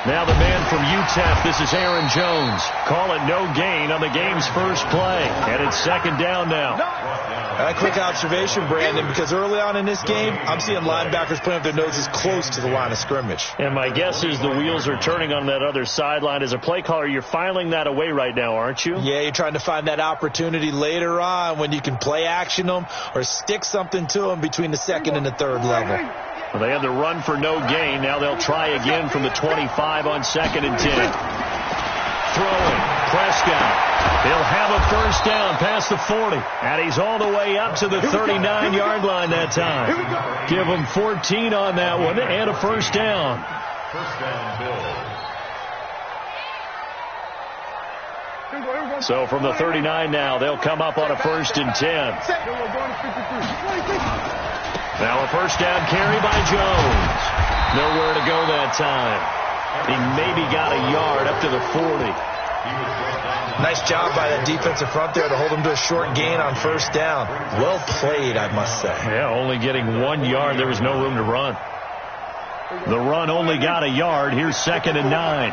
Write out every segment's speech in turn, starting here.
Now the man from UTEP, this is Aaron Jones. Call it no gain on the game's first play. And it's second down now. A quick observation, Brandon, because early on in this game, I'm seeing linebackers putting up their noses close to the line of scrimmage. And my guess is the wheels are turning on that other sideline. As a play caller, you're filing that away right now, aren't you? Yeah, you're trying to find that opportunity later on when you can play action them or stick something to them between the second and the third level. Well, they had the run for no gain. Now they'll try again from the 25 on 2nd and 10. Throwing. Prescott. He'll have a first down past the 40. And he's all the way up to the 39-yard line that time. Give him 14 on that one and a first down. First down, Bill. So from the 39 now, they'll come up on a 1st and 10. Now a first down carry by Jones. Nowhere to go that time. He maybe got a yard up to the 40. Nice job by that defensive front there to hold him to a short gain on first down. Well played, I must say. Yeah, only getting 1 yard. There was no room to run. The run only got a yard. Here's 2nd and 9.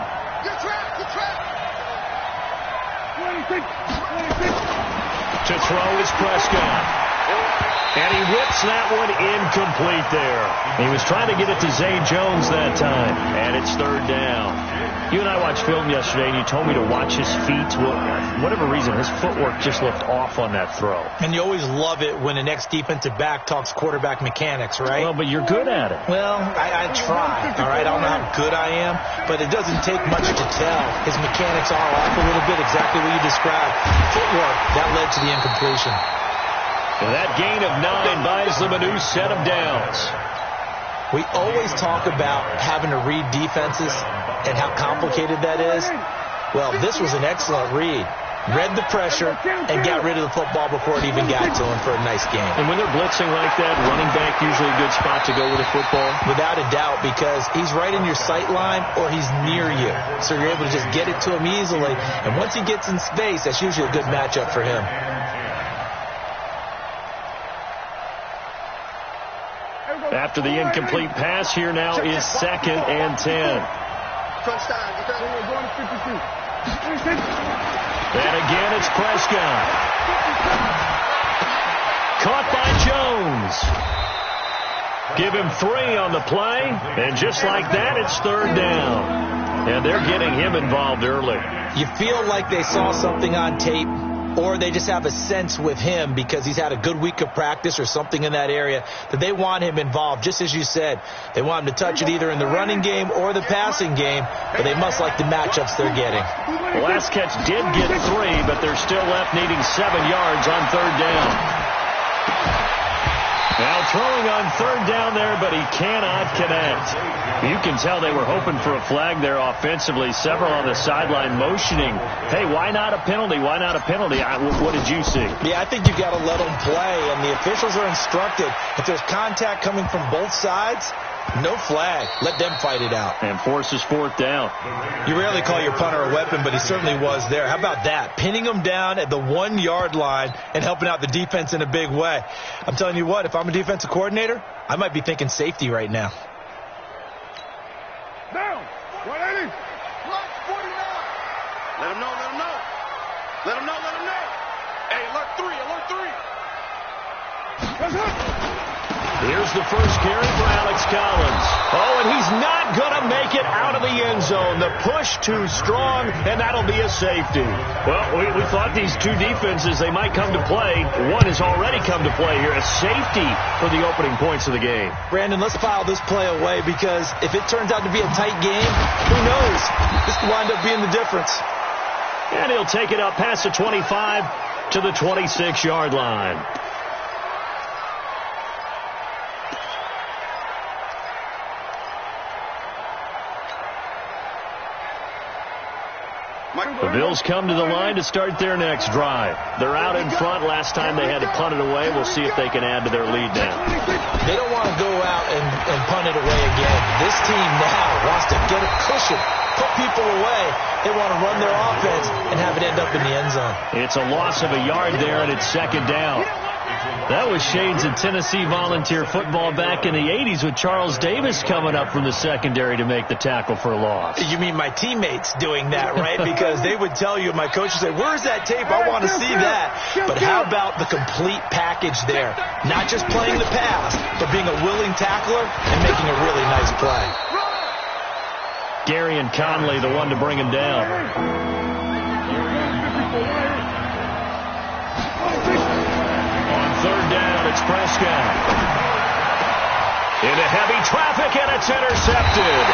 To throw is Prescott. And he whips that one incomplete there. He was trying to get it to Zay Jones that time. And it's 3rd down. You and I watched film yesterday, and you told me to watch his feet. Well, for whatever reason, his footwork just looked off on that throw. And you always love it when the next defensive back talks quarterback mechanics, right? Well, but you're good at it. Well, I try, all right? I don't know how good I am, but it doesn't take much to tell. His mechanics are off a little bit, exactly what you described. Footwork, that led to the incompletion. And that gain of 9 buys them a new set of downs. We always talk about having to read defenses and how complicated that is. Well, this was an excellent read. Read the pressure and got rid of the football before it even got to him for a nice game. And when they're blitzing like that, running back usually a good spot to go with a football? Without a doubt, because he's right in your sight line or he's near you. So you're able to just get it to him easily. And once he gets in space, that's usually a good matchup for him. After the incomplete pass, here now is 2nd and 10. And again, it's Prescott. Caught by Jones. Give him 3 on the play. And just like that, it's 3rd down. And they're getting him involved early. You feel like they saw something on tape, or they just have a sense with him because he's had a good week of practice or something in that area that they want him involved. Just as you said, they want him to touch it either in the running game or the passing game, but they must like the matchups they're getting. The last catch did get 3, but they're still left needing 7 yards on 3rd down. Now throwing on 3rd down there, but he cannot connect. You can tell they were hoping for a flag there offensively. Several on the sideline motioning, hey, why not a penalty? Why not a penalty? What did you see? Yeah, I think you've got to let them play, and the officials are instructed. If there's contact coming from both sides, no flag. Let them fight it out. And forces 4th down. You rarely call your punter a weapon, but he certainly was there. How about that? Pinning him down at the 1-yard line and helping out the defense in a big way. I'm telling you what, if I'm a defensive coordinator, I might be thinking safety right now. Down. 180. Block 49. Let him know, let him know. Let him know, let him know. Hey, alert 3, alert 3. Let's hit. Here's the first carry for Alex Collins. Oh, and he's not going to make it out of the end zone. The push too strong, and that'll be a safety. Well, we thought these two defenses, they might come to play. One has already come to play here. A safety for the opening points of the game. Brandon, let's file this play away because if it turns out to be a tight game, who knows? This could wind up being the difference. And he'll take it up past the 25 to the 26-yard line. The Bills come to the line to start their next drive. They're out in front. Last time they had to punt it away. We'll see if they can add to their lead now. They don't want to go out and punt it away again. This team now wants to get a cushion, put people away. They want to run their offense and have it end up in the end zone. It's a loss of a yard there, and it's 2nd down. That was shades of Tennessee volunteer football back in the 80s with Charles Davis coming up from the secondary to make the tackle for a loss. You mean my teammates doing that, right? Because they would tell you, my coach would say, where's that tape? I want to see that. But how about the complete package there? Not just playing the pass, but being a willing tackler and making a really nice play. Gary and Conley, the one to bring him down. Third down, it's Prescott. Into heavy traffic, and it's intercepted.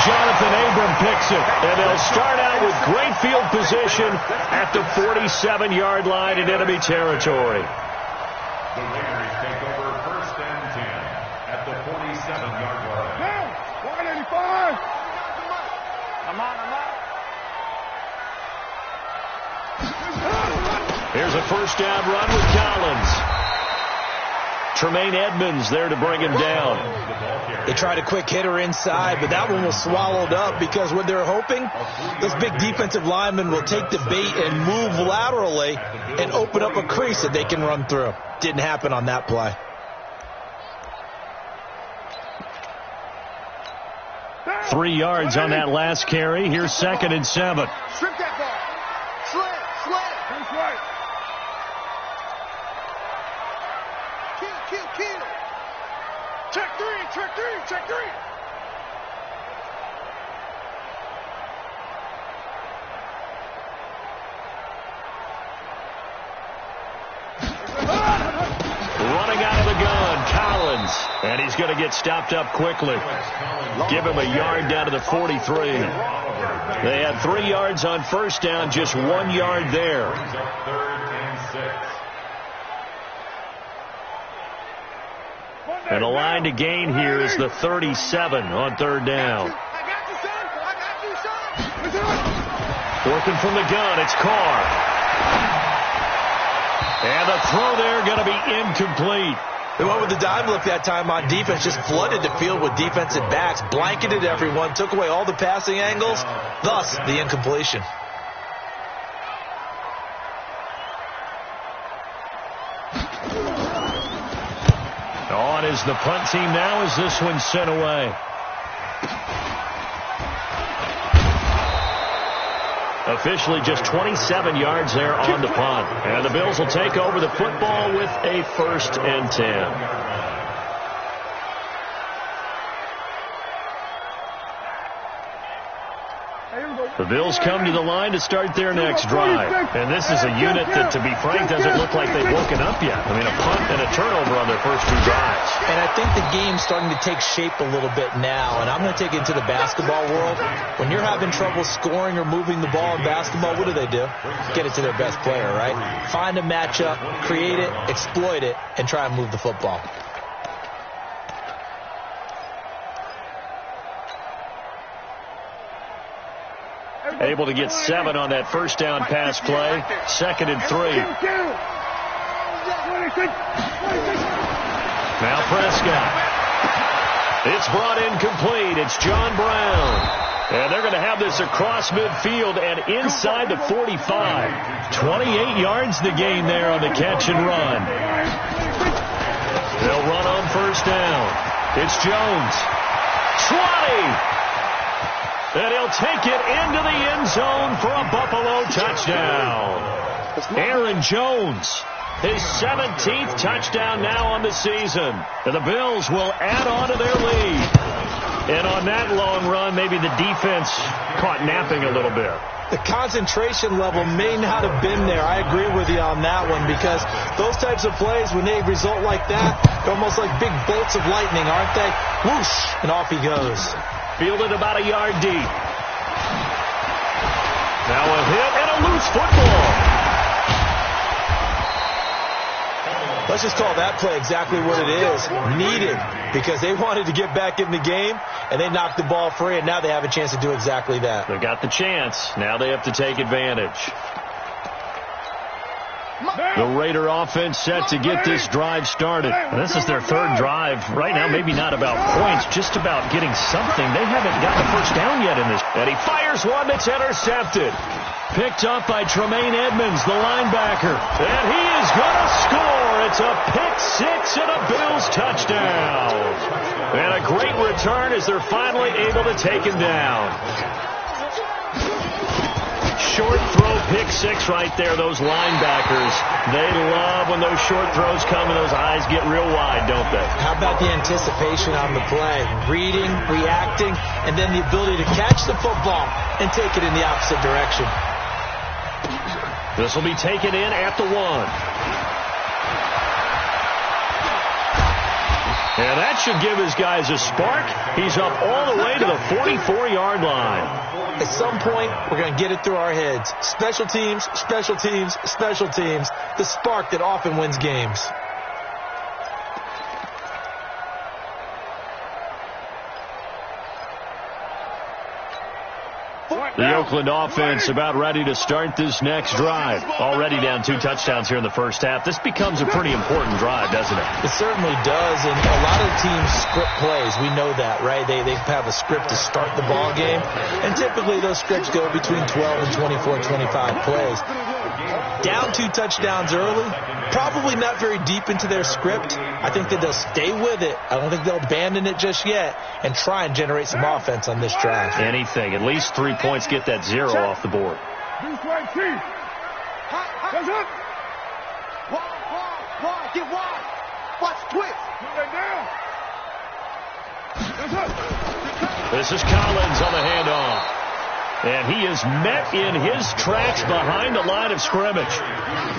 Jonathan Abram picks it, and they'll start out with great field position at the 47-yard line in enemy territory. The Raiders take over first and 10 at the 47-yard line. 185. Come on. Here's a first down run with Collins. Tremaine Edmonds there to bring him down. They tried a quick hitter inside, but that one was swallowed up because what they're hoping, those big defensive linemen will take the bait and move laterally and open up a crease that they can run through. Didn't happen on that play. Three yards on that last carry. Here's 2nd and 7. Strip that ball. Slant. That's right. Kill. Check three. Running out of the gun, Collins. And he's going to get stopped up quickly. Give him a yard down to the 43. They had 3 yards on first down, just 1 yard there. And the line to gain here is the 37 on third down. Working from the gun, it's Carr. And the throw there going to be incomplete. They went with the dime look that time on defense, just flooded the field with defensive backs, blanketed everyone, took away all the passing angles, thus the incompletion. On is the punt team now as this one's sent away. Officially just 27 yards there on the punt. And the Bills will take over the football with a 1st and 10. The Bills come to the line to start their next drive. And this is a unit that, to be frank, doesn't look like they've woken up yet. I mean, a punt and a turnover on their first 2 drives. And I think the game's starting to take shape a little bit now. And I'm going to take it into the basketball world. When you're having trouble scoring or moving the ball in basketball, what do? Get it to their best player, right? Find a matchup, create it, exploit it, and try and move the football. Able to get 7 on that first down pass play. 2nd and 3. Now Prescott. It's brought in complete. It's John Brown. And they're going to have this across midfield and inside the 45. 28 yards the gain there on the catch and run. They'll run on first down. It's Jones. 20. And he'll take it into the end zone for a Buffalo touchdown. Aaron Jones, his 17th touchdown now on the season. And the Bills will add on to their lead. And on that long run, maybe the defense caught napping a little bit. The concentration level may not have been there. I agree with you on that one, because those types of plays, when they result like that, they're almost like big bolts of lightning, aren't they? Whoosh, and off he goes. Fielded about a yard deep. Now a hit and a loose football. Let's just call that play exactly what it is. Needed, because they wanted to get back in the game, and they knocked the ball free, and now they have a chance to do exactly that. They got the chance. Now they have to take advantage. The Raider offense set to get this drive started. This is their third drive. Right now, maybe not about points, just about getting something. They haven't gotten a first down yet in this. And he fires one that's intercepted. Picked up by Tremaine Edmonds, the linebacker. And he is going to score. It's a pick six and a Bills touchdown. And a great return as they're finally able to take him down. Short throw pick six right there. Those linebackers, they love when those short throws come and those eyes get real wide, don't they? How about the anticipation on the play? Reading, reacting, and then the ability to catch the football and take it in the opposite direction. This will be taken in at the 1. And that should give his guys a spark. He's up all the way to the 44-yard line. At some point, we're going to get it through our heads. Special teams, special teams, special teams. The spark that often wins games. The Oakland offense about ready to start this next drive. Already down 2 touchdowns here in the first half. This becomes a pretty important drive, doesn't it? It certainly does, and a lot of teams script plays. We know that, right? They have a script to start the ball game, and typically those scripts go between 12 and 24, 25 plays. Down 2 touchdowns early, probably not very deep into their script. I think that they'll stay with it. I don't think they'll abandon it just yet and try and generate some offense on this drive. Anything. At least 3 points, get that 0 off the board. Get wide. Watch twist. This is Collins on the handoff. And he is met in his tracks behind the line of scrimmage.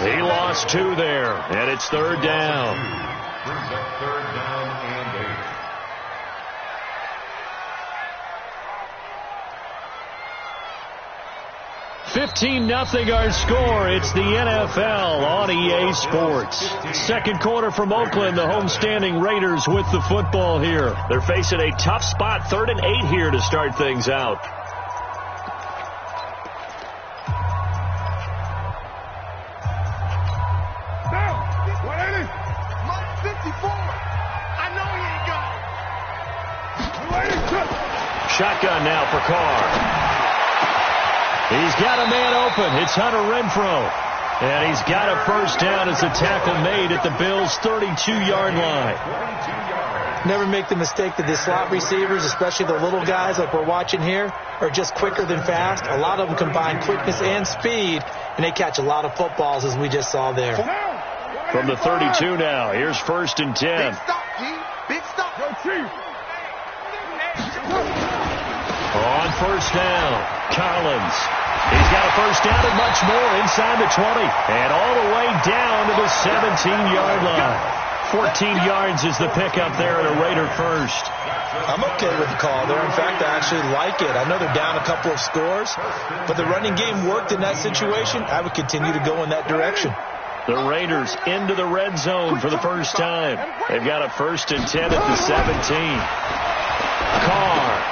He lost 2 there, and it's 3rd down. Brings up 3rd down and 8. 15-0 our score. It's the NFL on EA Sports. Second quarter from Oakland, the homestanding Raiders with the football here. They're facing a tough spot, 3rd and 8 here to start things out. Shotgun now for Carr. He's got a man open. It's Hunter Renfrow. And he's got a first down as a tackle made at the Bills' 32-yard line. Never make the mistake that the slot receivers, especially the little guys like we're watching here, are just quicker than fast. A lot of them combine quickness and speed, and they catch a lot of footballs, as we just saw there. From the 32 now, here's 1st and 10. Big stop, G. Big stop. Go, Chief. On first down, Collins. He's got a first down and much more inside the 20. And all the way down to the 17-yard line. 14 yards is the pickup there at a Raider first. I'm okay with the call there. In fact, I actually like it. I know they're down a couple of scores, but the running game worked in that situation. I would continue to go in that direction. The Raiders into the red zone for the first time. They've got a 1st and 10 at the 17. Carr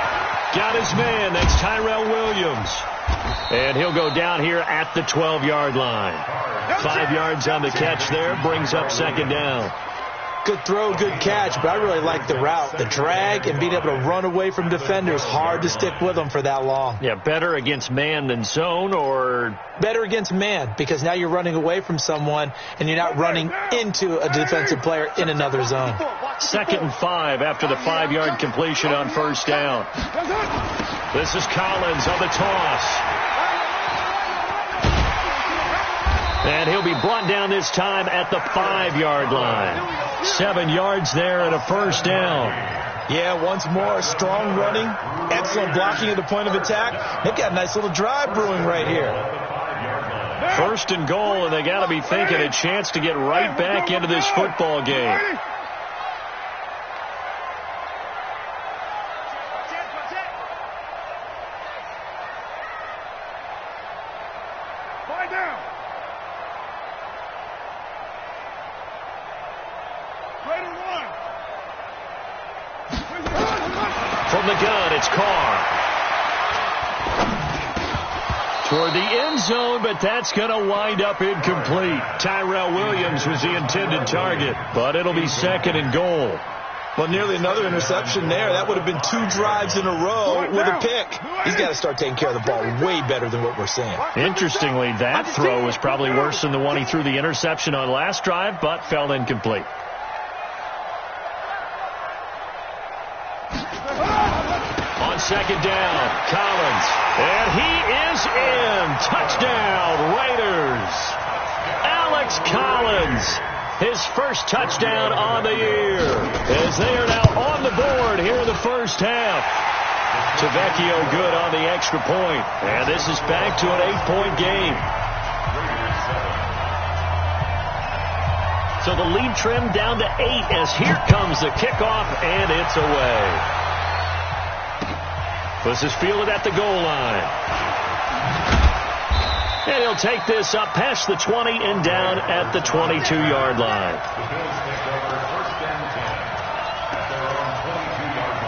got his man. That's Tyrell Williams. And he'll go down here at the 12-yard line. 5 yards on the catch there. Brings up 2nd down. Good throw, good catch, but I really like the route. The drag and being able to run away from defenders, hard to stick with them for that long. Yeah, better against man than zone, or? Better against man, because now you're running away from someone and you're not running into a defensive player in another zone. 2nd and 5 after the 5-yard completion on first down. This is Collins on the toss. And he'll be brought down this time at the 5-yard line. 7 yards there and a first down. Yeah, once more, strong running, excellent blocking at the point of attack. They've got a nice little drive brewing right here. 1st and goal, and they got to be thinking a chance to get right back into this football game. From the gun, it's Carr. toward the end zone, but that's going to wind up incomplete. Tyrell Williams was the intended target, but it'll be 2nd and goal. Well, nearly another interception there. That would have been 2 drives in a row with a pick. He's got to start taking care of the ball way better than what we're seeing. Interestingly, that throw was probably worse than the one he threw the interception on last drive, but fell incomplete. On 2nd down, Collins. And he is in. Touchdown, Raiders. Alex Collins. His first touchdown on the year, as they are now on the board here in the first half. Tavecchio good on the extra point, and this is back to an 8-point game. So the lead trimmed down to 8 as here comes the kickoff, and it's away. This is fielded at the goal line. And he'll take this up past the 20 and down at the 22-yard line. The Bills take over 1st and 10 at their own 22-yard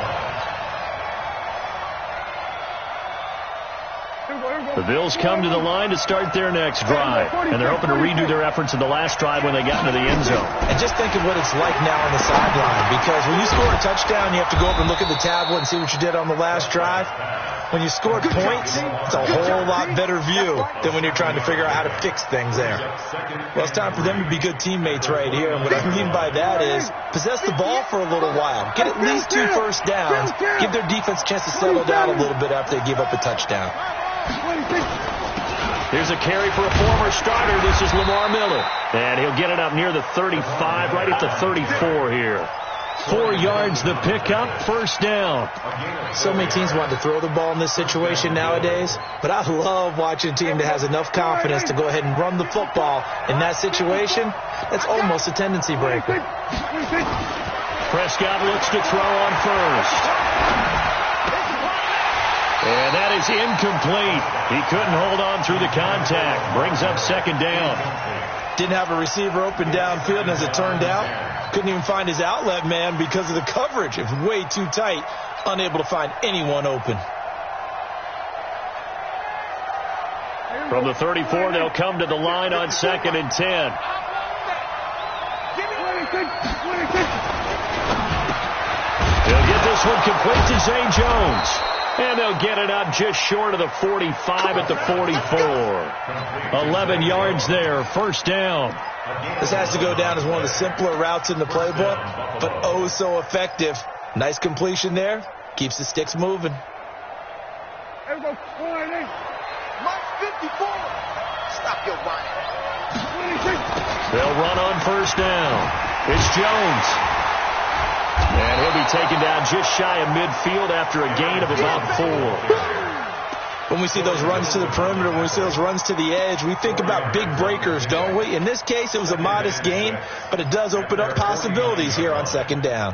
line. The Bills come to the line to start their next drive, and they're hoping to redo their efforts in the last drive when they got into the end zone. And just think of what it's like now on the sideline, because when you score a touchdown, you have to go up and look at the tablet and see what you did on the last drive. When you scored points, it's a whole lot better view than when you're trying to figure out how to fix things there. Well, it's time for them to be good teammates right here, and what I mean by that is possess the ball for a little while. Get at least 2 first downs. Give their defense a chance to settle down a little bit after they give up a touchdown. Here's a carry for a former starter. This is Lamar Miller. And he'll get it up near the 35, right at the 34 here. 4 yards the pickup, first down. So many teams want to throw the ball in this situation nowadays, but I love watching a team that has enough confidence to go ahead and run the football in that situation. That's almost a tendency breaker. Prescott looks to throw on first. And that is incomplete. He couldn't hold on through the contact. Brings up 2nd down. Didn't have a receiver open downfield, and as it turned out, couldn't even find his outlet man because of the coverage. It was way too tight, unable to find anyone open. From the 34, they'll come to the line on 2nd and 10. They'll get this one complete to Zay Jones. And they'll get it up just short of the 45 at the 44. 11 yards there, first down. This has to go down as one of the simpler routes in the playbook, but oh so effective. Nice completion there. Keeps the sticks moving. Mike 54. Stop your running. They'll run on first down. It's Jones. And he'll be taken down just shy of midfield after a gain of about 4. When we see those runs to the perimeter, when we see those runs to the edge, we think about big breakers, don't we? In this case, it was a modest gain, but it does open up possibilities here on 2nd down.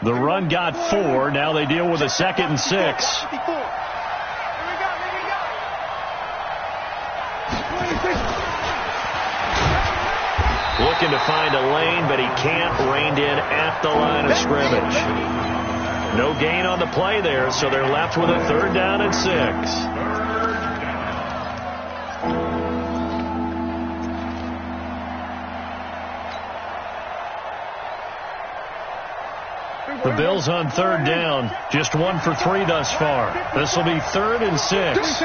The run got 4. Now they deal with a 2nd and 6. Looking to find a lane, but he can't. Reined in at the line of scrimmage. No gain on the play there, so they're left with a 3rd down and 6. The Bills on 3rd down, just 1 for 3 thus far. This will be 3rd and 6.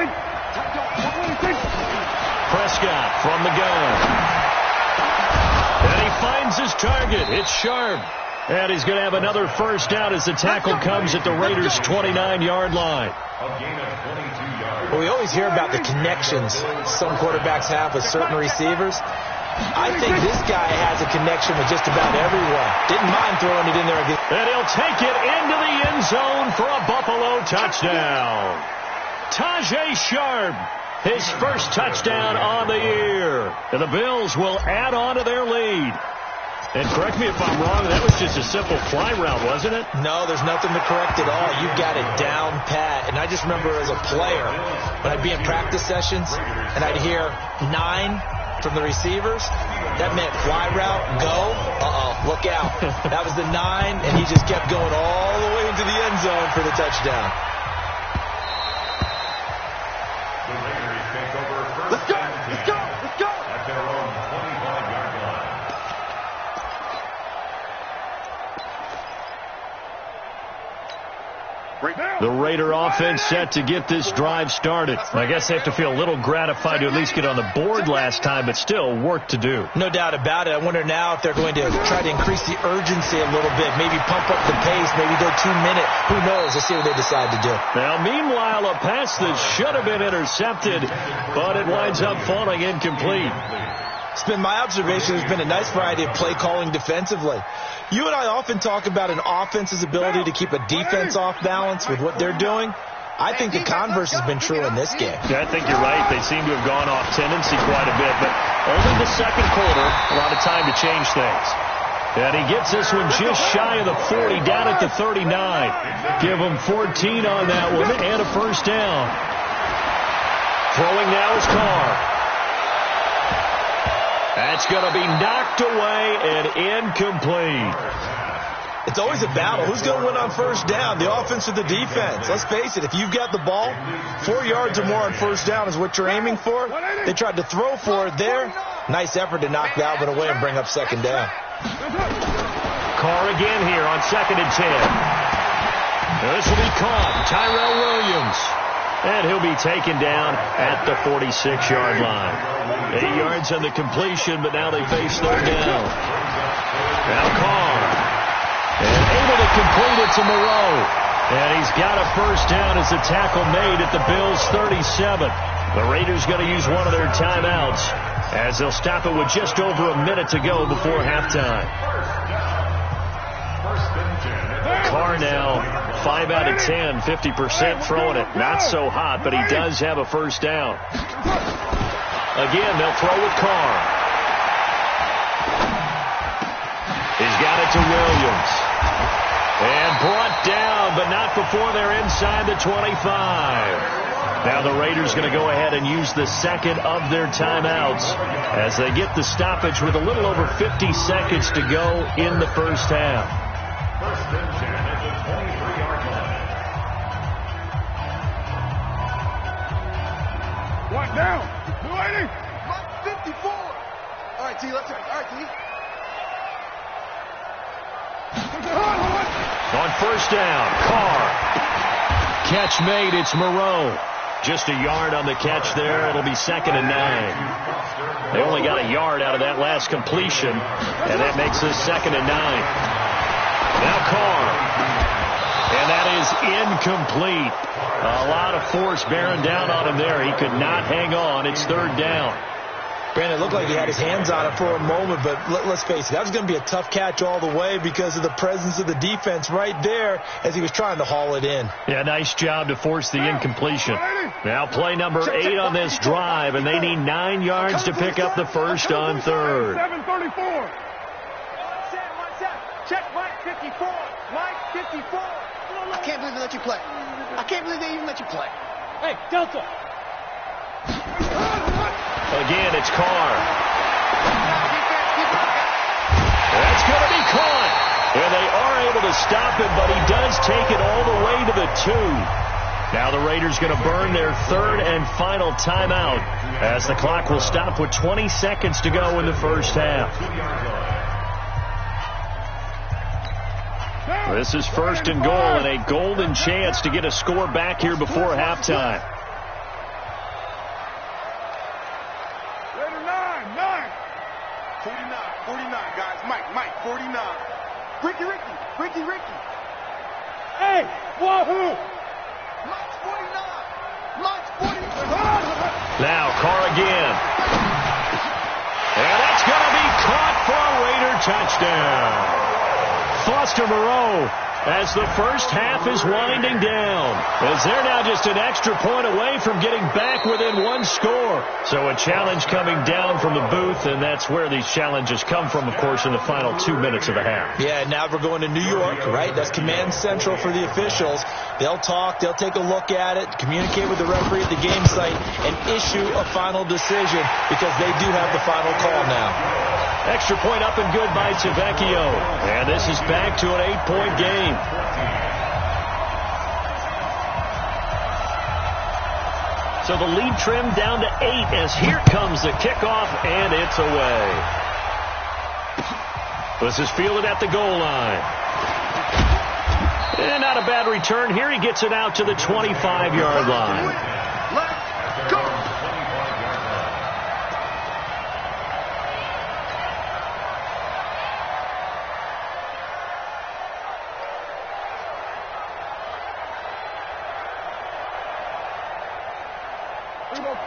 Prescott from the gun. And he finds his target. It's Sharp. And he's going to have another first down as the tackle comes at the Raiders' 29-yard line. Well, we always hear about the connections some quarterbacks have with certain receivers. I think this guy has a connection with just about everyone. Didn't mind throwing it in there again. And he'll take it into the end zone for a Buffalo touchdown. Tajay Sharp, his first touchdown on the year. And the Bills will add on to their lead. And correct me if I'm wrong, that was just a simple fly route, wasn't it? No, there's nothing to correct at all. You got it down pat. And I just remember as a player, when I'd be in practice sessions, and I'd hear 9, from the receivers. That meant fly route, go. Look out. That was the 9, and he just kept going all the way into the end zone for the touchdown. The Raiders take over first. Let's go! Let's go! Let's go! At their own 25-yard line. The Raider offense set to get this drive started. I guess they have to feel a little gratified to at least get on the board last time, but still work to do. No doubt about it. I wonder now if they're going to try to increase the urgency a little bit, maybe pump up the pace, maybe go 2 minute. Who knows? Let's see what they decide to do. Now, meanwhile, a pass that should have been intercepted, but it winds up falling incomplete. It's been my observation there's been a nice variety of play calling defensively. You and I often talk about an offense's ability to keep a defense off balance with what they're doing. I think the converse has been true in this game. Yeah, I think you're right. They seem to have gone off tendency quite a bit, but only the second quarter, a lot of time to change things. And he gets this one just shy of the 40, down at the 39. Give him 14 on that one and a first down. Throwing now is Carr. That's going to be knocked away and incomplete. It's always a battle. Who's going to win on first down, the offense or the defense? Let's face it, if you've got the ball, 4 yards or more on first down is what you're aiming for. They tried to throw for it there. Nice effort to knock that one away and bring up second down. Carr again here on 2nd and 10. This will be caught. Tyrell Williams. And he'll be taken down at the 46-yard line. 8 yards on the completion, but now they face third down. Now Carr. And able to complete it to Moreau. And he's got a first down as the tackle made at the Bills' 37. The Raiders going to use one of their timeouts as they'll stop it with just over a minute to go before halftime. Carr now 5 out of 10, 50% throwing it. Not so hot, but he does have a first down. Again, they'll throw with Carr. He's got it to Williams. And brought down, but not before they're inside the 25. Now the Raiders going to go ahead and use the second of their timeouts as they get the stoppage with a little over 50 seconds to go in the first half. First and 10 at the 23-yard line. One down. 280. 54. All right, T, let's go. All right, T. On first down, Carr. Catch made, it's Moreau. Just a yard on the catch there. It'll be 2nd and 9. They only got a yard out of that last completion, and that makes this 2nd and 9. Now Carr. And that is incomplete. A lot of force bearing down on him there. He could not hang on. It's third down. Brandon, it looked like he had his hands on it for a moment, but let's face it, that was going to be a tough catch all the way because of the presence of the defense right there as he was trying to haul it in. Yeah, nice job to force the incompletion. Now play number 8 on this drive, and they need 9 yards to pick up the first on third. 734. Check Mike 54. Mike 54. I can't believe they let you play. I can't believe they even let you play. Hey, Delta. Again, it's Carr. That's going to be caught. And they are able to stop him, but he does take it all the way to the 2. Now the Raiders going to burn their third and final timeout as the clock will stop with 20 seconds to go in the first half. This is 1st and goal and a golden chance to get a score back here before halftime. Raider 9. 49, guys. Mike, 49. Ricky. Hey, wahoo! Mike's 49. Now Carr again. And that's going to be caught for a Raider touchdown. Foster Moreau as the first half is winding down, as they're now just an extra point away from getting back within one score. So a challenge coming down from the booth, and that's where these challenges come from, of course, in the final 2 minutes of the half. Yeah, now we're going to New York, right? That's command central for the officials. They'll talk, they'll take a look at it, communicate with the referee at the game site, and issue a final decision because they do have the final call now. Extra point up and good by Tavecchio. And this is back to an 8-point game. So the lead trimmed down to 8 as here comes the kickoff, and it's away. This is fielded at the goal line. And not a bad return here. He gets it out to the 25-yard line. Let's go.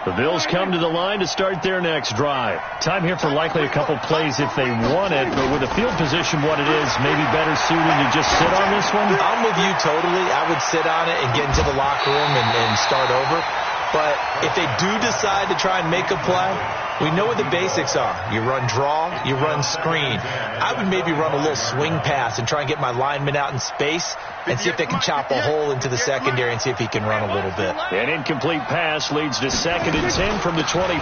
The Bills come to the line to start their next drive. Time here for likely a couple plays if they want it, but with the field position what it is, maybe better suited to just sit on this one? I'm with you totally. I would sit on it and get into the locker room and start over. But if they do decide to try and make a play, we know what the basics are. You run draw, you run screen. I would maybe run a little swing pass and try and get my lineman out in space and see if they can chop a hole into the secondary and see if he can run a little bit. An incomplete pass leads to 2nd and 10 from the 25.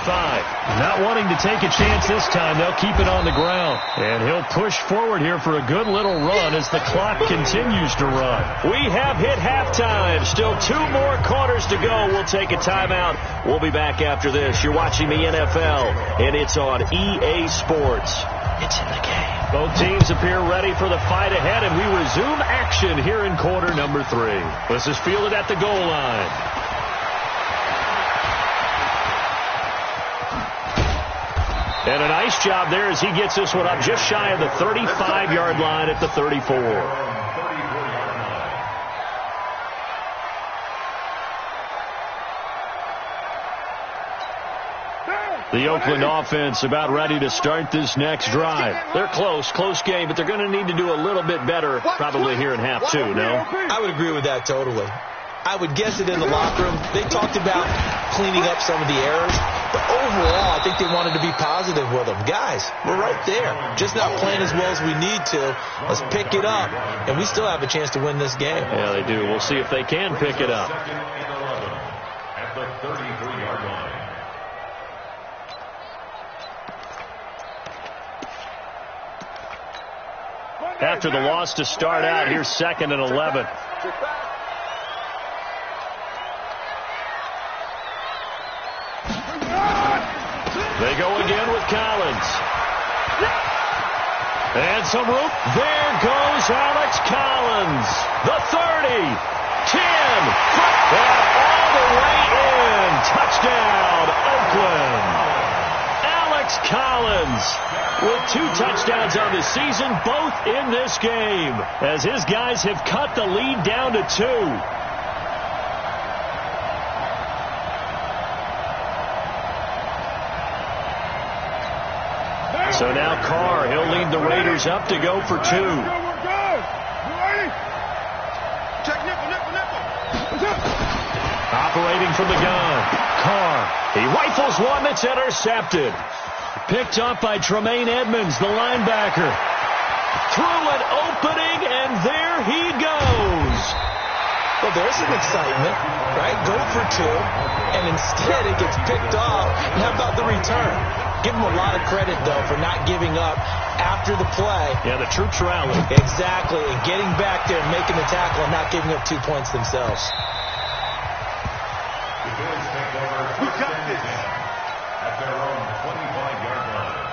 Not wanting to take a chance this time, they'll keep it on the ground. And he'll push forward here for a good little run as the clock continues to run. We have hit halftime. Still 2 more quarters to go. We'll take a timeout. We'll be back after this. You're watching the NFL, and it's on EA Sports. It's in the game. Both teams appear ready for the fight ahead, and we resume action here in quarter number 3. This is fielded at the goal line. And a nice job there as he gets this one up just shy of the 35-yard line at the 34. The Oakland offense about ready to start this next drive. They're close game, but they're going to need to do a little bit better probably here in half 2, no? I would agree with that totally. I would guess it in the locker room. They talked about cleaning up some of the errors, but overall, I think they wanted to be positive with them. Guys, we're right there. Just not playing as well as we need to. Let's pick it up, and we still have a chance to win this game. Yeah, they do. We'll see if they can pick it up. 2nd and 11 at the 33-yard line. After the loss to start out, here's 2nd and 11. They go again with Collins. And some room. There goes Alex Collins. The 30, 10, and all the way in. Touchdown, Oakland. Alex Collins with 2 touchdowns on the season, both in this game, as his guys have cut the lead down to 2. So now Carr, he'll lead the Raiders up to go for 2. Check nipple. Operating from the gun. Carr, he rifles one that's intercepted. Picked up by Tremaine Edmonds, the linebacker. Through an opening, and there he goes. Well, there's some excitement, right? Go for 2, and instead it gets picked off. And how about the return? Give him a lot of credit, though, for not giving up after the play. Yeah, the troops rallied. Exactly, and getting back there and making the tackle and not giving up 2 points themselves. The Bills take over 1st and 10 at their own 25-yard line.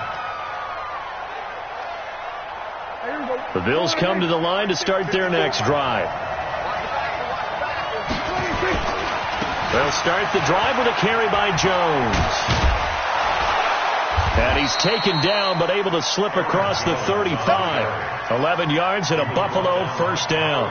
The Bills come to the line to start their next drive. They'll start the drive with a carry by Jones. And he's taken down, but able to slip across the 35. 11 yards and a Buffalo first down.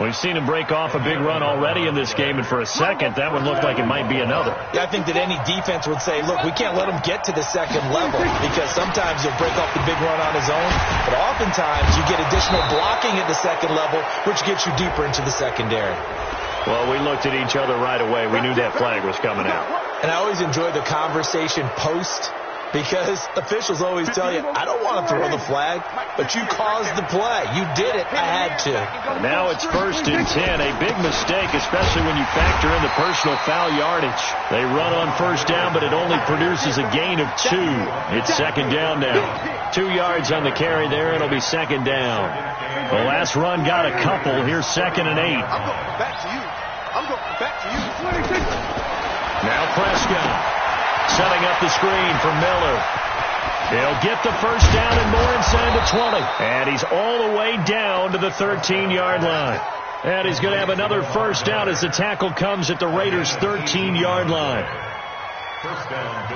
We've seen him break off a big run already in this game, and for a second, that one looked like it might be another. Yeah, I think that any defense would say, look, we can't let him get to the second level, because sometimes he'll break off the big run on his own, but oftentimes you get additional blocking at the second level, which gets you deeper into the secondary. Well, we looked at each other right away. We knew that flag was coming out. And I always enjoy the conversation post, because officials always tell you, I don't want to throw the flag, but you caused the play. You did it. I had to. Now it's 1st and 10. A big mistake, especially when you factor in the personal foul yardage. They run on first down, but it only produces a gain of 2. It's second down now. 2 yards on the carry there. It'll be second down. The last run got a couple. Here's 2nd and 8. I'm going back to you. I'm going back to you. Now Prescott. Setting up the screen for Miller. He'll get the first down and more inside the 20. And he's all the way down to the 13-yard line. And he's going to have another first down as the tackle comes at the Raiders' 13-yard line. First down,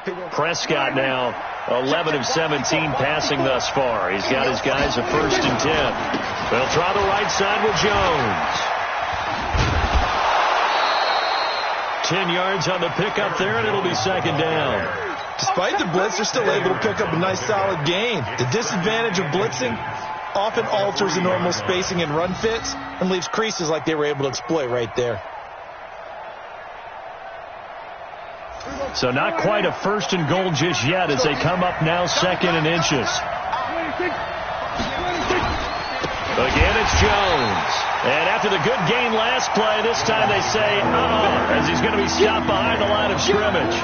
Bills. Prescott now 11 of 17 passing thus far. He's got his guys a 1st and 10. They'll try the right side with Jones. 10 yards on the pickup there, and it'll be second down. Despite the blitz, they're still able to pick up a nice, solid gain. The disadvantage of blitzing often alters the normal spacing and run fits and leaves creases like they were able to exploit right there. So not quite a 1st and goal just yet as they come up now 2nd and inches. Again, it's Jones. And after the good gain last play, this time they say, as he's going to be stopped behind the line of scrimmage.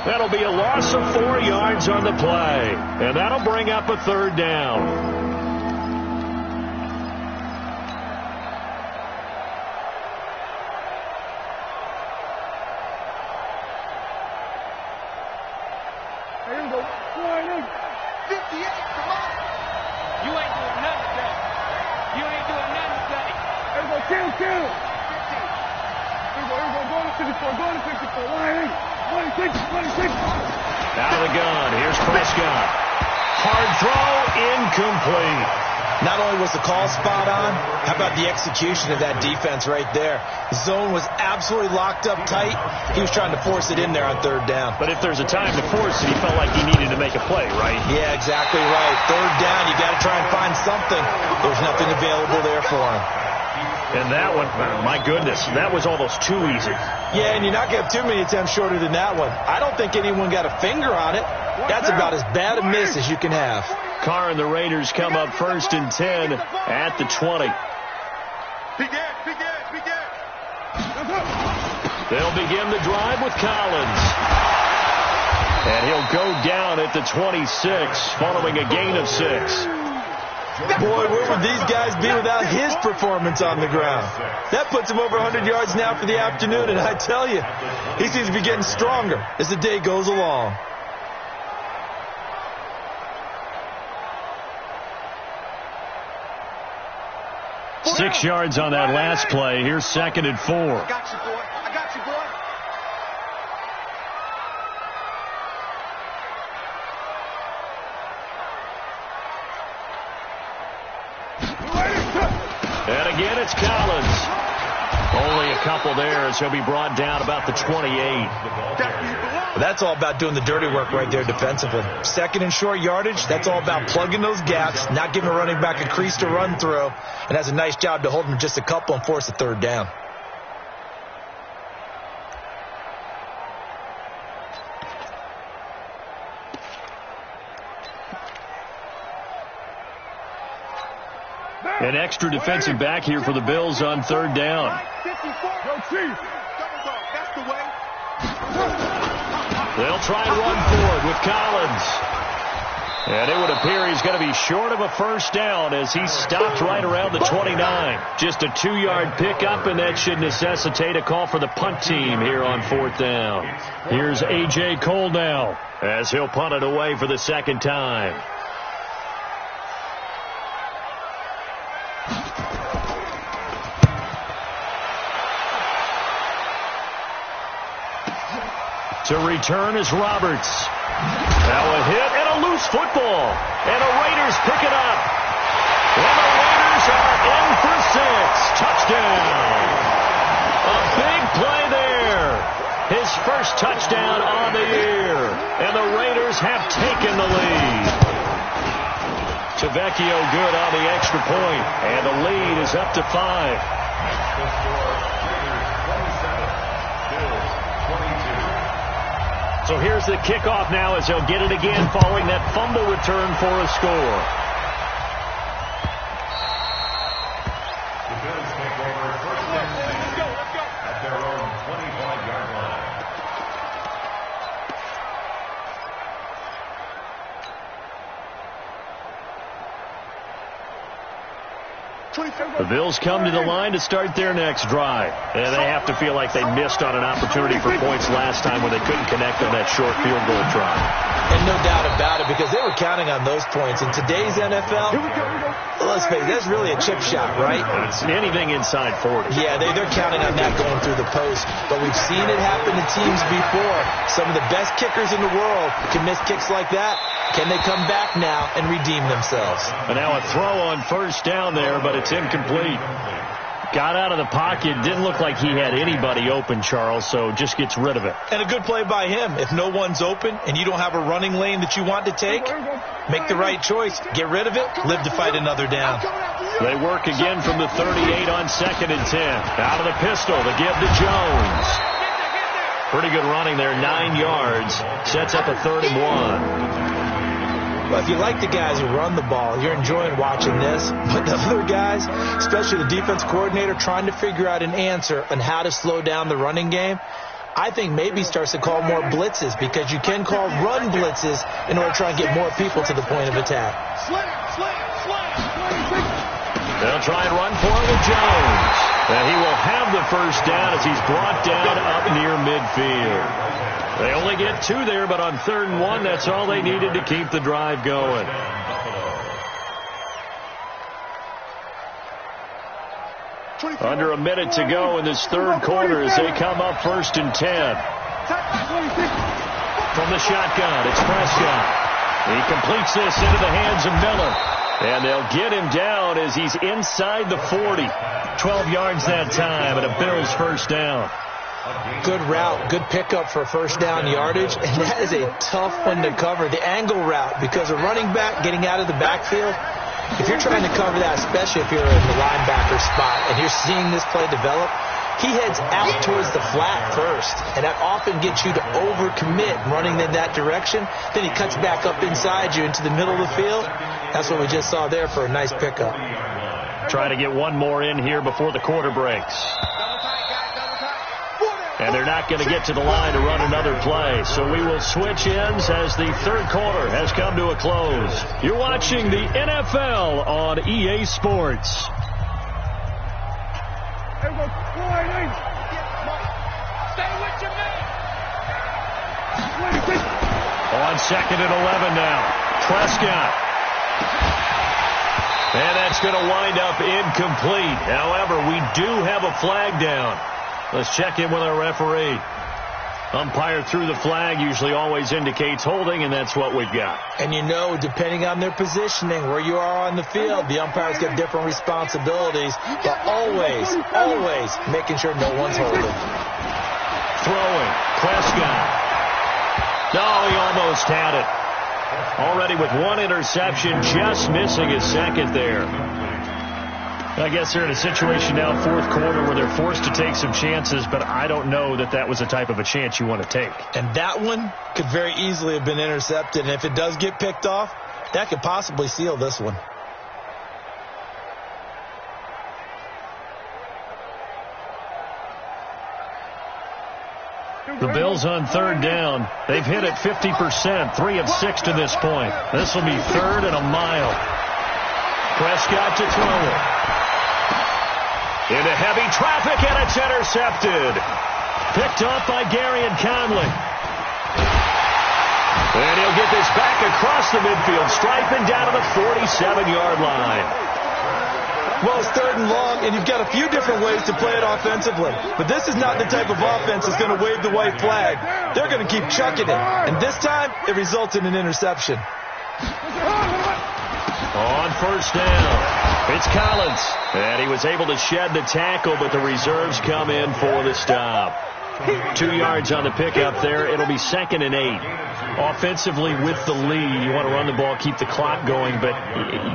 That'll be a loss of 4 yards on the play. And that'll bring up a 3rd down. Here we go. 58, come on. You ain't doing nothing today. You ain't doing nothing today. Here we go, kill. Here we go, going to 54, line 26. Out of the gun, here's Prescott. Hard throw, incomplete. Not only was the call spot on, how about the execution of that defense right there? The zone was absolutely locked up tight. He was trying to force it in there on 3rd down. But if there's a time to force it, he felt like he needed to make a play, right? Yeah, exactly right. 3rd down, you got to try and find something. There's nothing available there for him. And that one, my goodness, that was almost too easy. Yeah, and you're not going to have too many attempts shorter than that one. I don't think anyone got a finger on it. That's about as bad a miss as you can have. Carr and the Raiders come up 1st and 10 at the 20. They'll begin the drive with Collins. And he'll go down at the 26 following a gain of 6. Boy, where would these guys be without his performance on the ground? That puts him over 100 yards now for the afternoon, and I tell you, he seems to be getting stronger as the day goes along. Six yards on that last play. Here's 2nd and 4. I got you, boy. And again, it's Collins. Only a couple there as he'll be brought down about the 28. That's all about doing the dirty work right there defensively. 2nd and short yardage, that's all about plugging those gaps, not giving a running back a crease to run through, and has a nice job to hold him just a couple and force a 3rd down. An extra defensive back here for the Bills on 3rd down. They'll try and run forward with Collins. And it would appear he's going to be short of a first down as he's stopped right around the 29. Just a 2-yard pickup, and that should necessitate a call for the punt team here on 4th down. Here's A.J. Cole now as he'll punt it away for the 2nd time. To return is Roberts. Now a hit and a loose football. And the Raiders pick it up. And the Raiders are in for 6. Touchdown. A big play there. His first touchdown on the year. And the Raiders have taken the lead. Tavecchio good on the extra point. And the lead is up to 5. So here's the kickoff now as they'll get it again following that fumble return for a score. The Bills take over first and 10 at their own 25-yard line. The Bills come to the line to start their next drive. And they have to feel like they missed on an opportunity for points last time when they couldn't connect on that short field goal try. And no doubt about it, because they were counting on those points. In today's NFL, let's face it, that's really a chip shot, right? It's anything inside 40. Yeah, they're counting on that going through the post. But we've seen it happen to teams before. Some of the best kickers in the world can miss kicks like that. Can they come back now and redeem themselves? And now a throw on first down there, but it's incomplete. Got out of the pocket. Didn't look like he had anybody open, Charles, so just gets rid of it. And a good play by him. If no one's open and you don't have a running lane that you want to take, make the right choice. Get rid of it. Live to fight another down. They work again from the 38 on 2nd and 10. Out of the pistol to give to Jones. Pretty good running there, 9 yards. Sets up a 3rd and 1. Well, if you like the guys who run the ball, you're enjoying watching this. But the other guys, especially the defense coordinator, trying to figure out an answer on how to slow down the running game, I think maybe starts to call more blitzes, because you can call run blitzes in order to try and get more people to the point of attack. They'll try and run for it with Jones. And he will have the first down as he's brought down up near midfield. They only get 2 there, but on 3rd and 1, that's all they needed to keep the drive going. Under a minute to go in this 3rd quarter as they come up 1st and 10. From the shotgun, it's Prescott. He completes this into the hands of Miller. And they'll get him down as he's inside the 40. 12 yards that time, and a Bills first down. Good route, good pickup for first down yardage, and that is a tough one to cover, the angle route, because a running back getting out of the backfield, if you're trying to cover that, especially if you're in the linebacker spot and you're seeing this play develop, he heads out towards the flat first, and that often gets you to overcommit running in that direction. Then he cuts back up inside you into the middle of the field. That's what we just saw there for a nice pickup. Try to get one more in here before the quarter breaks. And they're not going to get to the line to run another play. So we will switch ends as the 3rd quarter has come to a close. You're watching the NFL on EA Sports. On 2nd and 11 now. Prescott. And that's going to wind up incomplete. However, we do have a flag down. Let's check in with our referee. Umpire threw the flag, usually always indicates holding, and that's what we've got. And you know, depending on their positioning, where you are on the field, the umpires get different responsibilities, but always making sure no one's holding. Throwing, Prescott. No, he almost had it. Already with 1 interception, just missing his 2nd there. I guess they're in a situation now, 4th quarter, where they're forced to take some chances, but I don't know that that was the type of a chance you want to take. And that one could very easily have been intercepted, and if it does get picked off, that could possibly seal this one. The Bills on 3rd down. They've hit it 50%, 3 of 6 to this point. This will be 3rd and a mile. Prescott to throw it. Into heavy traffic, and it's intercepted. Picked off by Gary and Conley. And he'll get this back across the midfield stripe and down to the 47-yard line. Well, it's 3rd and long, and you've got a few different ways to play it offensively. But this is not the type of offense that's going to wave the white flag. They're going to keep chucking it. And this time, it results in an interception. On 1st down, it's Collins. And he was able to shed the tackle, but the reserves come in for the stop. 2 yards on the pickup there. It'll be 2nd and 8. Offensively with the lead, you want to run the ball, keep the clock going, but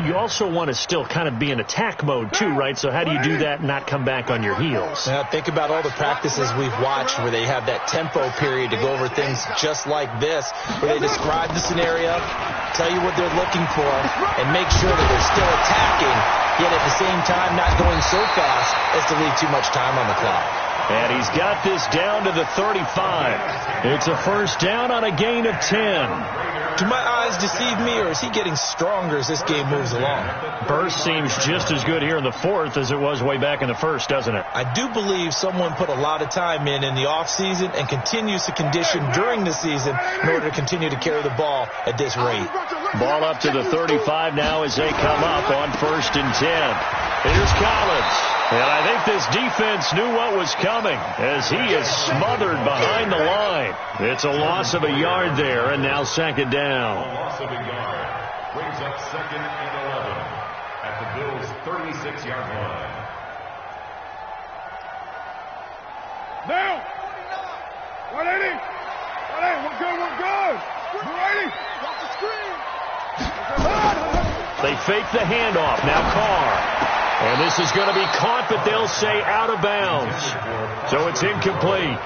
you also want to still kind of be in attack mode too, right? So how do you do that and not come back on your heels? Now, think about all the practices we've watched where they have that tempo period to go over things just like this, where they describe the scenario, tell you what they're looking for, and make sure that they're still attacking, yet at the same time not going so fast as to leave too much time on the clock. And he's got this down to the 35. It's a 1st down on a gain of 10. Do my eyes deceive me, or is he getting stronger as this game moves along? Burst seems just as good here in the 4th as it was way back in the 1st, doesn't it? I do believe someone put a lot of time in the offseason and continues to condition during the season in order to continue to carry the ball at this rate. Ball up to the 35 now as they come up on 1st and 10. Here's Collins. And I think this defense knew what was coming as he is smothered behind the line. It's a loss of a yard there, and now 2nd down. A loss of a yard brings up 2nd and 11 at the Bills' 36-yard line. Now! 180! 180! We're good, we're good! 180! Drop the screen! They fake the handoff. Now Carr. And this is going to be caught, but they'll say out of bounds. So it's incomplete.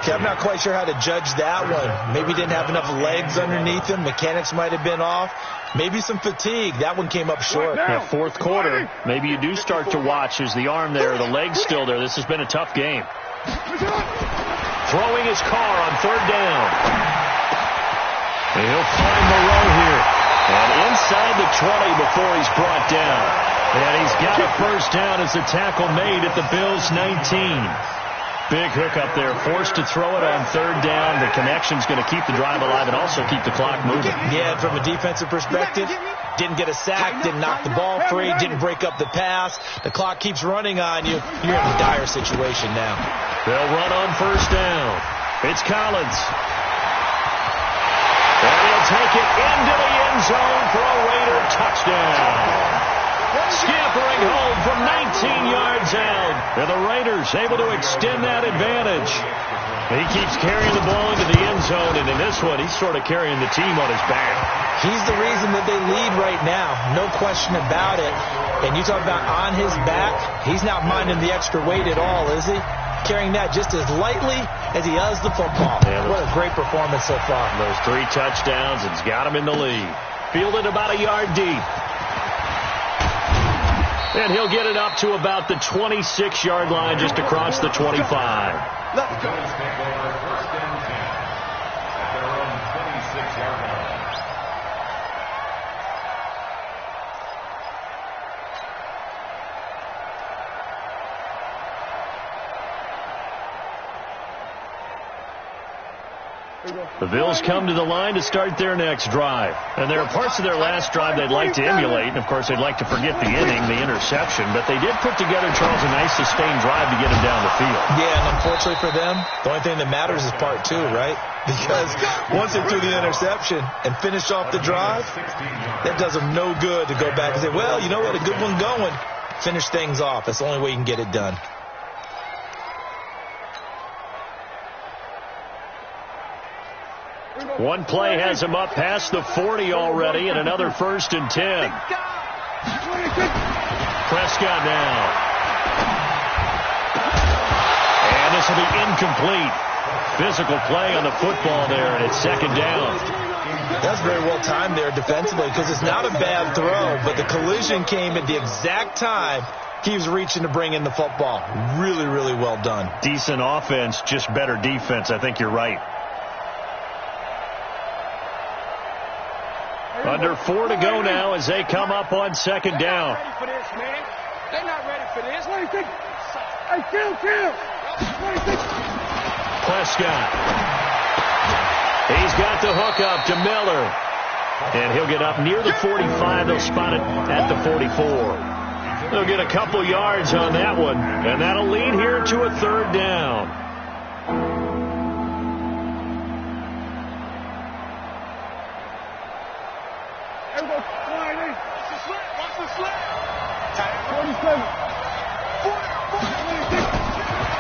Okay, I'm not quite sure how to judge that one. Maybe didn't have enough legs underneath him. Mechanics might have been off. Maybe some fatigue. That one came up short. Yeah, 4th quarter, maybe you do start to watch as the arm there, the leg's still there. This has been a tough game. Throwing his Carr on 3rd down. And he'll find Moreau here. And inside the 20 before he's brought down. And he's got a 1st down as the tackle made at the Bills' 19. Big hook up there, forced to throw it on 3rd down. The connection's going to keep the drive alive and also keep the clock moving. Yeah, from a defensive perspective, didn't get a sack, didn't knock the ball free, didn't break up the pass. The clock keeps running on you. You're in a dire situation now. They'll run on 1st down. It's Collins. And he'll take it into the end zone for a Raider touchdown. Scampering home from 19 yards out. And the Raiders able to extend that advantage. He keeps carrying the ball into the end zone, and in this one, he's sort of carrying the team on his back. He's the reason that they lead right now. No question about it. And you talk about on his back, he's not minding the extra weight at all, is he? Carrying that just as lightly as he does the football. Yeah, what a great performance so far. Those 3 touchdowns, it's got him in the lead. Fielded about a yard deep. And he'll get it up to about the 26-yard line just across the 25. The Bills take over 1st and 10 at their own 26-yard line. The Bills come to the line to start their next drive. And there are parts of their last drive they'd like to emulate. And, of course, they'd like to forget the inning, the interception. But they did put together, Charles, a nice sustained drive to get him down the field. Yeah, and unfortunately for them, the only thing that matters is part 2, right? Because once they threw the interception and finished off the drive, that does them no good to go back and say, well, you know what, a good one going. Finish things off. That's the only way you can get it done. One play has him up past the 40 already, and another 1st and 10. Prescott now. And this will be incomplete. Physical play on the football there, and it's 2nd down. That's very well timed there defensively because it's not a bad throw, but the collision came at the exact time he was reaching to bring in the football. Really, really well done. Decent offense, just better defense. I think you're right. Under 4 to go now as they come up on 2nd down. They're not ready for this, man. They're not ready for this. 26. Hey, kill. 26. Prescott. He's got the hook up to Miller. And he'll get up near the 45. They'll spot it at the 44. They'll get a couple yards on that one, and that'll lead here to a third down.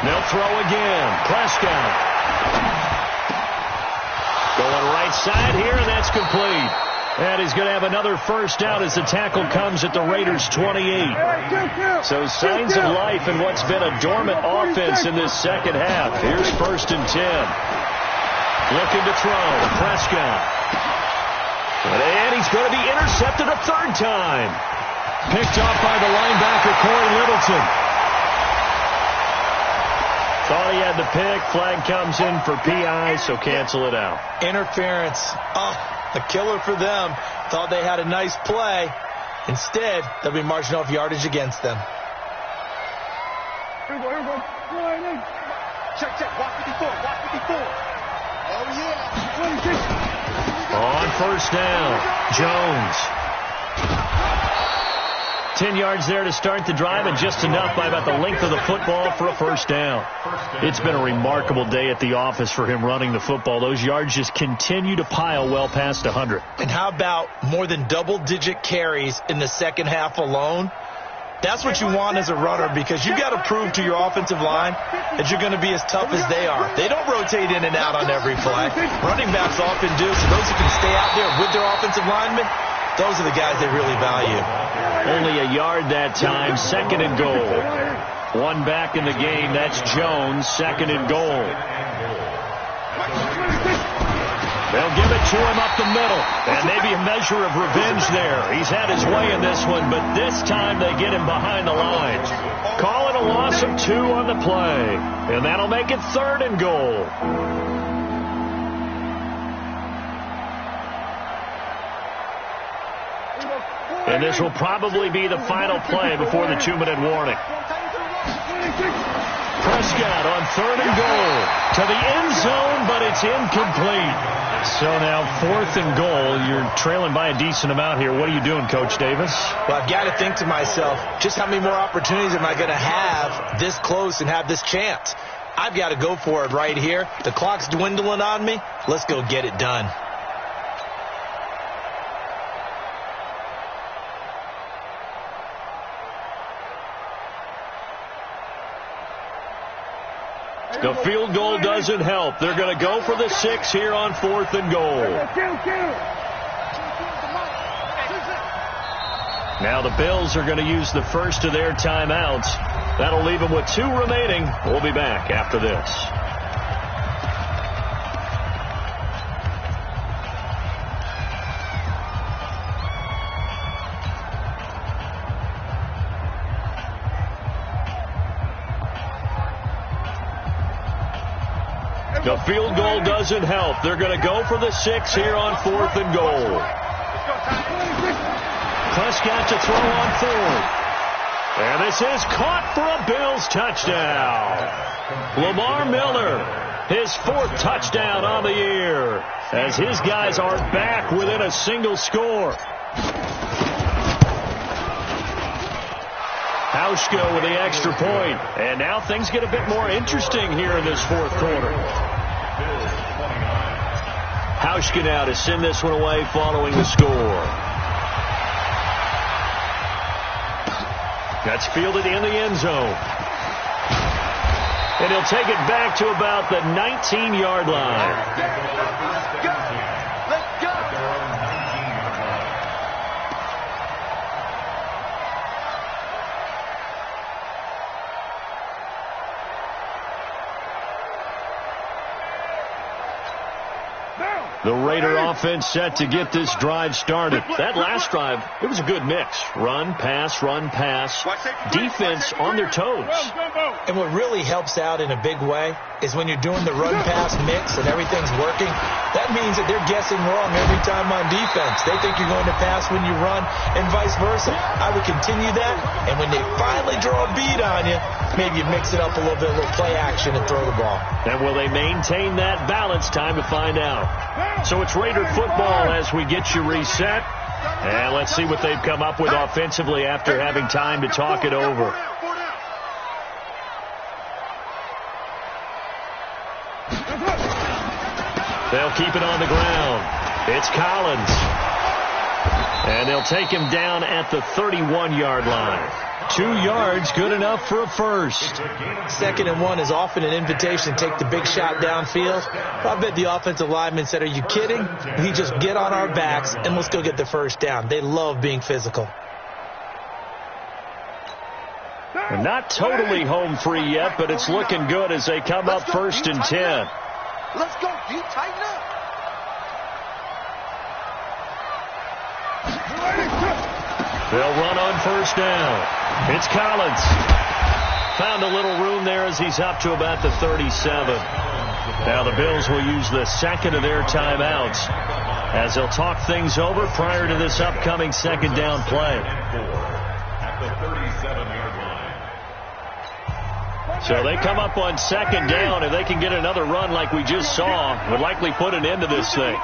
They'll throw again. Prescott. Going right side here, and that's complete. And he's going to have another first down as the tackle comes at the Raiders' 28. So signs of life in what's been a dormant offense in this second half. Here's 1st and 10. Looking to throw. Prescott. And he's going to be intercepted a third time. Picked off by the linebacker, Corey Littleton. Thought he had the pick. Flag comes in for PI, so cancel it out. Interference. Oh, a killer for them. Thought they had a nice play. Instead, they'll be marching off yardage against them. Here we go. Check. Watch 54. Oh, yeah. On first down, Jones. 10 yards there to start the drive, and just enough by about the length of the football for a first down. It's been a remarkable day at the office for him running the football. Those yards just continue to pile well past 100. And how about more than double-digit carries in the second half alone? That's what you want as a runner, because you got to prove to your offensive line that you're going to be as tough as they are. They don't rotate in and out on every play. Running backs often do, so those who can stay out there with their offensive linemen, those are the guys they really value. Only a yard that time, 2nd and goal. One back in the game, that's Jones, 2nd and goal. They'll give it to him up the middle, and maybe a measure of revenge there. He's had his way in this one, but this time they get him behind the lines. Call it a loss of 2 on the play, and that'll make it 3rd and goal. And this will probably be the final play before the 2-minute warning. Prescott on 3rd and goal to the end zone, but it's incomplete. So now 4th and goal. You're trailing by a decent amount here. What are you doing, Coach Davis? Well, I've got to think to myself, just how many more opportunities am I going to have this close and have this chance? I've got to go for it right here. The clock's dwindling on me. Let's go get it done. The field goal doesn't help. They're going to go for the 6 here on 4th and goal. Now the Bills are going to use the first of their timeouts. That'll leave them with 2 remaining. We'll be back after this. The field goal doesn't help. They're going to go for the 6 here on 4th and goal. Prescott to throw on 4th. And this is caught for a Bills touchdown. Lamar Miller, his 4th touchdown on the year, as his guys are back within a single score. Hauschka with the extra point. And now things get a bit more interesting here in this 4th quarter. Hauschka now to send this one away following the score. That's fielded in the end zone. And he'll take it back to about the 19-yard line. Let's go. The Raider offense set to get this drive started. That last drive, it was a good mix. Run, pass, defense on their toes. And what really helps out in a big way is when you're doing the run-pass mix and everything's working, that means that they're guessing wrong every time on defense. They think you're going to pass when you run and vice versa. I would continue that, and when they finally draw a bead on you, maybe you mix it up a little bit, a little play action, and throw the ball. And will they maintain that balance? Time to find out. So it's Raider football as we get you reset. And let's see what they've come up with offensively after having time to talk it over. They'll keep it on the ground. It's Collins. And they'll take him down at the 31-yard line. 2 yards, good enough for a first. 2nd and 1 is often an invitation to take the big shot downfield. I bet the offensive lineman said, are you kidding? We just get on our backs and let's go get the first down. They love being physical. They're not totally home free yet, but it's looking good as they come up 1st and 10. Let's go, deep, tighten up. They'll run on 1st down. It's Collins. Found a little room there as he's up to about the 37. Now the Bills will use the 2nd of their timeouts as they'll talk things over prior to this upcoming 2nd down play. At the 37-yard line. So they come up on 2nd down. If they can get another run like we just saw, would likely put an end to this thing.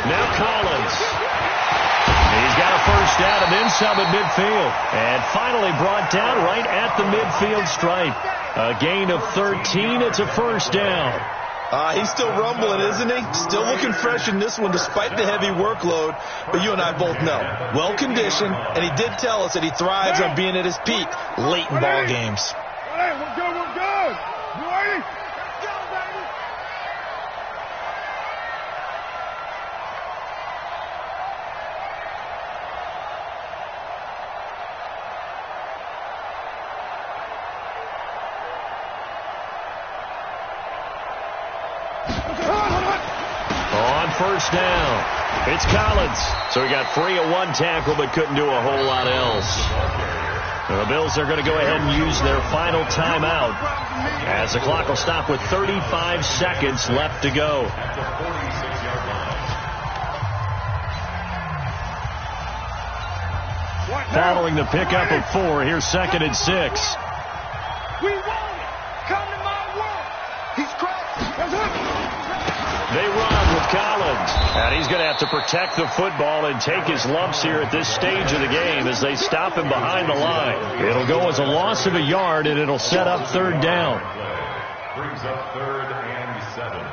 Now Collins. He's got a first down and then some at midfield. And finally brought down right at the midfield stripe. A gain of 13. It's a first down. He's still rumbling, isn't he? Still looking fresh in this one despite the heavy workload. But you and I both know, well-conditioned, and he did tell us that he thrives on being at his peak late in ball games. Hey, we're good, we're good. You ready? Let's go, baby. On 1st down, it's Collins. So he got free of 1 tackle but couldn't do a whole lot else. The Bills are going to go ahead and use their final timeout as the clock will stop with 35 seconds left to go. At the 46-yard line. Following the pickup of 4, here's 2nd and 6. We want it. Come to my world. He's crossing. They run with Collins. And he's going to have to protect the football and take his lumps here at this stage of the game as they stop him behind the line. It'll go as a loss of a yard, and it'll set up 3rd down. Brings up 3rd and 7.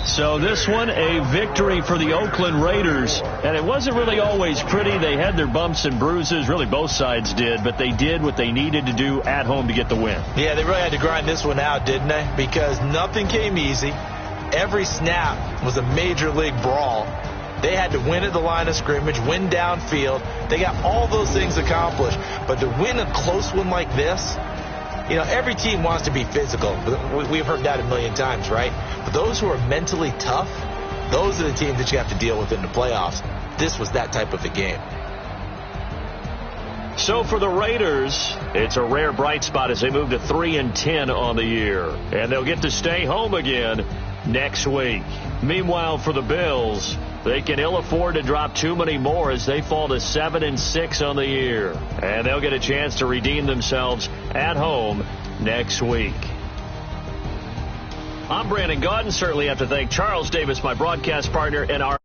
So this one, a victory for the Oakland Raiders. And it wasn't really always pretty. They had their bumps and bruises. Really, both sides did. But they did what they needed to do at home to get the win. Yeah, they really had to grind this one out, didn't they? Because nothing came easy. Every snap was a major league brawl. They had to win at the line of scrimmage, win downfield. They got all those things accomplished. But to win a close one like this, you know, every team wants to be physical. We've heard that a million times, right? But those who are mentally tough, those are the teams that you have to deal with in the playoffs. This was that type of a game. So for the Raiders, it's a rare bright spot as they move to 3-10 on the year. And they'll get to stay home again next week. Meanwhile, for the Bills, they can ill afford to drop too many more as they fall to 7-6 on the year. And they'll get a chance to redeem themselves at home next week. I'm Brandon Gaudin. Certainly have to thank Charles Davis, my broadcast partner, and our